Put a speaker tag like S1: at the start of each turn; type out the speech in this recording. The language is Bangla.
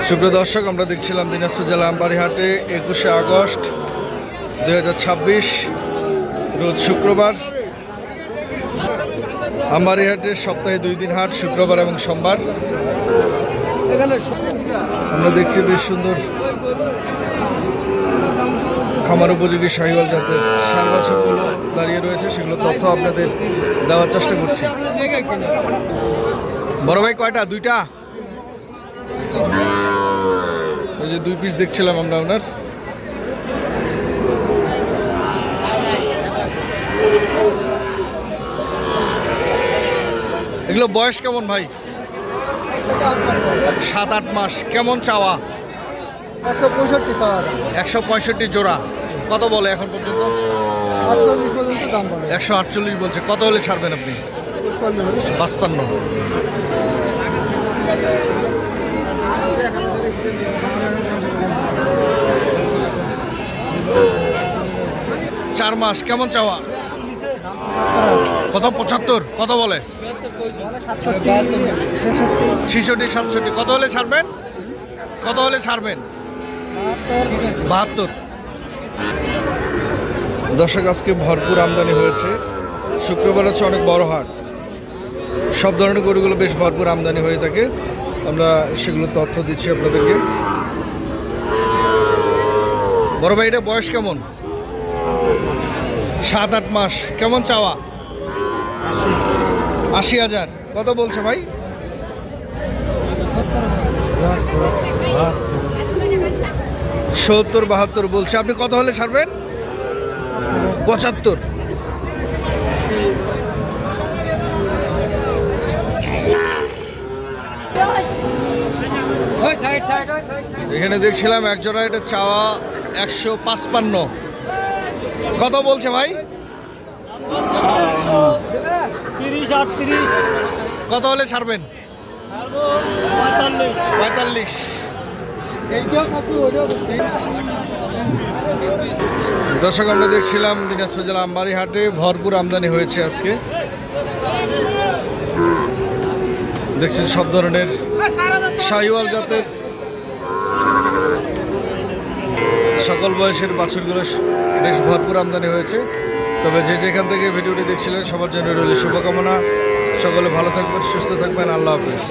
S1: সুপ্রিয় দর্শক, আমরা দেখছিলাম দিনাজপুর জেলা আমবাড়ি হাটে 21শে আগস্ট 2026 রোজ শুক্রবার। আমবাড়ি হাটের সপ্তাহে 2 দিন হাট, শুক্রবার এবং সোমবার। আমরা দেখছি বেশ সুন্দর খামার উপযোগী শাহিওয়াল জাতের ষাঁড় বাছুরগুলো দাঁড়িয়ে রয়েছে, সেগুলো তথ্য আপনাদের দেওয়ার চেষ্টা করছি। বড় ভাই কয়টা? 2টা? ওই যে 2 পিস দেখছিলাম আমরা ওনার। এগুলো বয়স কেমন ভাই? 7-8 মাস। কেমন চাওয়া? 165 জোড়া। কত বলে এখন পর্যন্ত? 148 বলছে। কত হলে ছাড়বেন আপনি? 55। চার মাস। কেমন চাওয়া? কত? 75। কত বলে? 66-67। কত হলে ছাড়বেন? কত হলে ছাড়বেন? 72। দর্শক, আজকে ভরপুর আমদানি হয়েছে। শুক্রবার হচ্ছে অনেক বড় হাট, সব ধরনের গরুগুলো বেশ ভরপুর আমদানি হয়ে থাকে। আমরা সেগুলো তথ্য দিচ্ছি আপনাদেরকে। বড় ভাই, এটা বয়স কেমন? 7-8 মাস। কেমন চাওয়া? 80,000। কত বলছে ভাই? 70-72 বলছে। আপনি কত হলে ছাড়বেন? 75। এখানে দেখছিলাম একজোড়া, এটা চাওয়া 155। কত বলছে ভাই?
S2: 30-38।
S1: কত হলে ছাড়বেন? 45। দর্শক, আমরা দেখছিলাম দিনাজপুর জেলা আমবাড়ি হাটে ভরপুর আমদানি হয়েছে আজকে। দেখছেন সব ধরনের শাহিওয়াল জাতের সকল বয়সের বাছুরগুলো বেশ ভরপুর আমদানি হয়েছে। তবে যে যেখান থেকে ভিডিওটি দেখছিলেন সবার জন্য রইল শুভকামনা। সকলে ভালো থাকবেন, সুস্থ থাকবেন। আল্লাহ হাফেজ।